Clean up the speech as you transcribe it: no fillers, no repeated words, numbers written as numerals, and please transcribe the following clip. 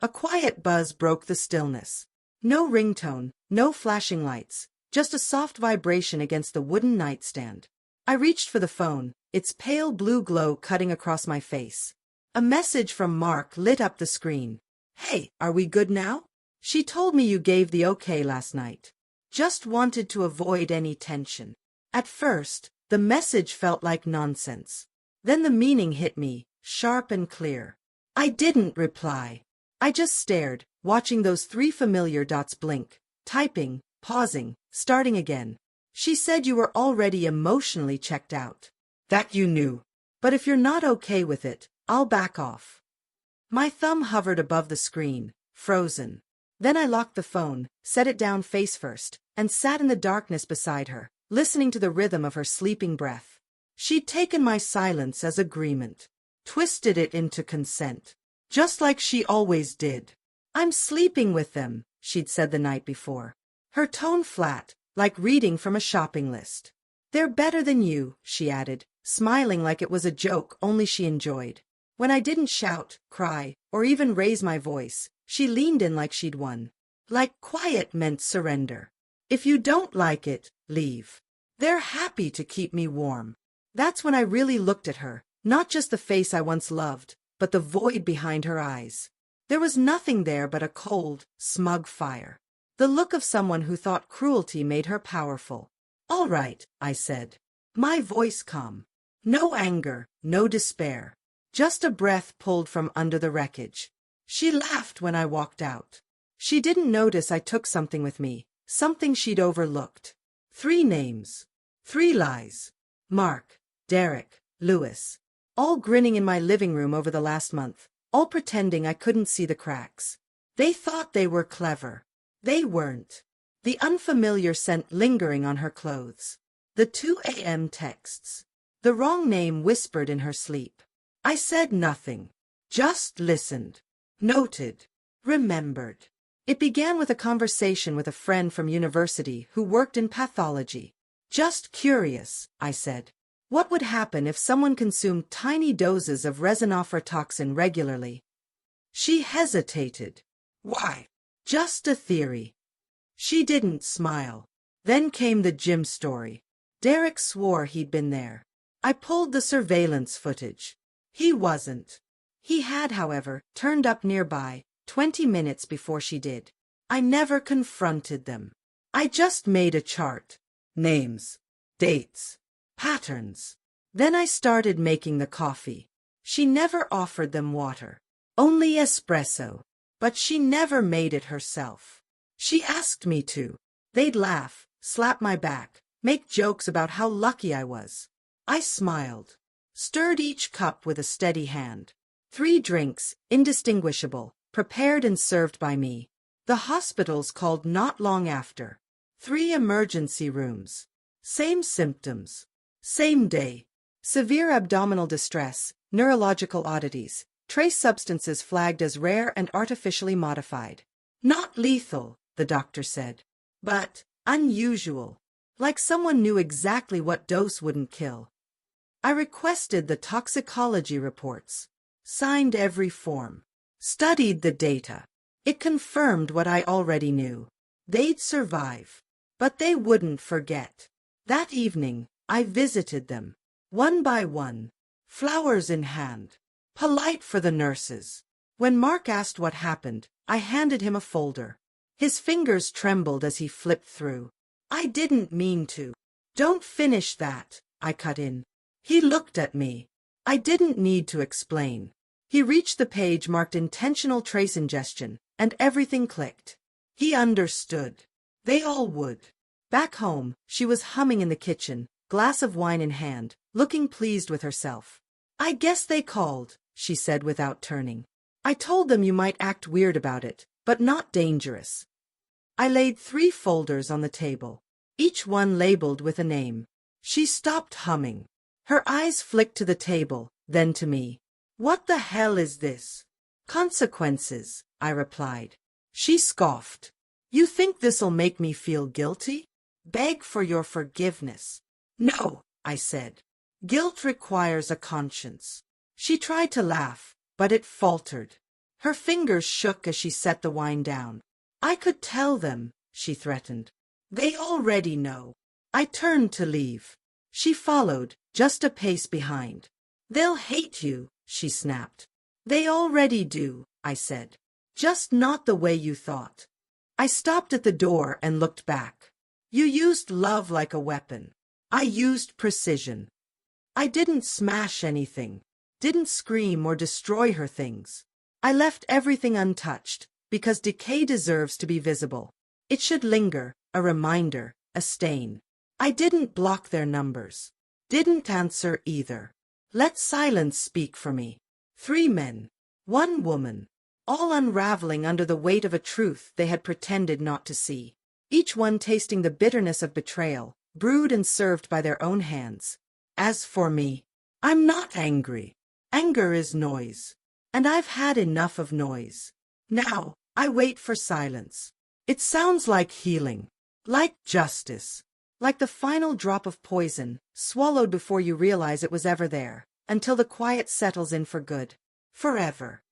A quiet buzz broke the stillness. No ringtone, no flashing lights, just a soft vibration against the wooden nightstand. I reached for the phone, its pale blue glow cutting across my face. A message from Mark lit up the screen. "Hey, are we good now? She told me you gave the okay last night. Just wanted to avoid any tension." At first, the message felt like nonsense. Then the meaning hit me, sharp and clear. I didn't reply. I just stared, watching those 3 familiar dots blink, typing, pausing, starting again. "She said you were already emotionally checked out. That you knew. But if you're not okay with it, I'll back off." My thumb hovered above the screen, frozen. Then I locked the phone, set it down face first, and sat in the darkness beside her, listening to the rhythm of her sleeping breath. She'd taken my silence as agreement, twisted it into consent, just like she always did. "I'm sleeping with them," she'd said the night before. Her tone flat, like reading from a shopping list. "They're better than you," she added, smiling like it was a joke only she enjoyed. When I didn't shout, cry, or even raise my voice, she leaned in like she'd won. Like quiet meant surrender. "If you don't like it, leave. They're happy to keep me warm." That's when I really looked at her, not just the face I once loved, but the void behind her eyes. There was nothing there but a cold, smug fire. The look of someone who thought cruelty made her powerful. "All right," I said, my voice calm. No anger, no despair. Just a breath pulled from under the wreckage. She laughed when I walked out. She didn't notice I took something with me, something she'd overlooked. 3 names. 3 lies. Mark, Derek, Lewis. All grinning in my living room over the last month, all pretending I couldn't see the cracks. They thought they were clever. They weren't. The unfamiliar scent lingering on her clothes. The 2 a.m. texts. The wrong name whispered in her sleep. I said nothing. Just listened. Noted. Remembered. It began with a conversation with a friend from university who worked in pathology. "Just curious," I said. "What would happen if someone consumed tiny doses of resin toxin regularly?" She hesitated. "Why?" "Just a theory." She didn't smile. Then came the gym story. Derek swore he'd been there. I pulled the surveillance footage. He wasn't. He had, however, turned up nearby, 20 minutes before she did. I never confronted them. I just made a chart. Names. Dates. Patterns. Then I started making the coffee. She never offered them water. Only espresso. But she never made it herself. She asked me to. They'd laugh, slap my back, make jokes about how lucky I was. I smiled. Stirred each cup with a steady hand. 3 drinks, indistinguishable, prepared and served by me. The hospitals called not long after. 3 emergency rooms. Same symptoms. Same day. Severe abdominal distress, neurological oddities, trace substances flagged as rare and artificially modified. Not lethal, the doctor said. But unusual. Like someone knew exactly what dose wouldn't kill. I requested the toxicology reports. Signed every form. Studied the data. It confirmed what I already knew. They'd survive. But they wouldn't forget. That evening, I visited them. One by one. Flowers in hand. Polite for the nurses. When Mark asked what happened, I handed him a folder. His fingers trembled as he flipped through. I didn't mean to. Don't finish that, I cut in. He looked at me. I didn't need to explain. He reached the page marked intentional trace ingestion, and everything clicked. He understood. They all would. Back home, she was humming in the kitchen, glass of wine in hand, looking pleased with herself. I guess they called, she said without turning. I told them you might act weird about it, but not dangerous. I laid 3 folders on the table, each one labeled with a name. She stopped humming. Her eyes flicked to the table, then to me. What the hell is this? Consequences, I replied. She scoffed. You think this'll make me feel guilty? Beg for your forgiveness. No, I said. Guilt requires a conscience. She tried to laugh, but it faltered. Her fingers shook as she set the wine down. I could tell them, she threatened. They already know. I turned to leave. She followed, just a pace behind. They'll hate you, she snapped. They already do, I said. Just not the way you thought. I stopped at the door and looked back. You used love like a weapon. I used precision. I didn't smash anything, didn't scream or destroy her things. I left everything untouched, because decay deserves to be visible. It should linger, a reminder, a stain. I didn't block their numbers. Didn't answer either. Let silence speak for me. 3 men, 1 woman, all unraveling under the weight of a truth they had pretended not to see. Each one tasting the bitterness of betrayal, brewed and served by their own hands. As for me, I'm not angry. Anger is noise. And I've had enough of noise. Now, I wait for silence. It sounds like healing. Like justice. Like the final drop of poison, swallowed before you realize it was ever there, until the quiet settles in for good. Forever.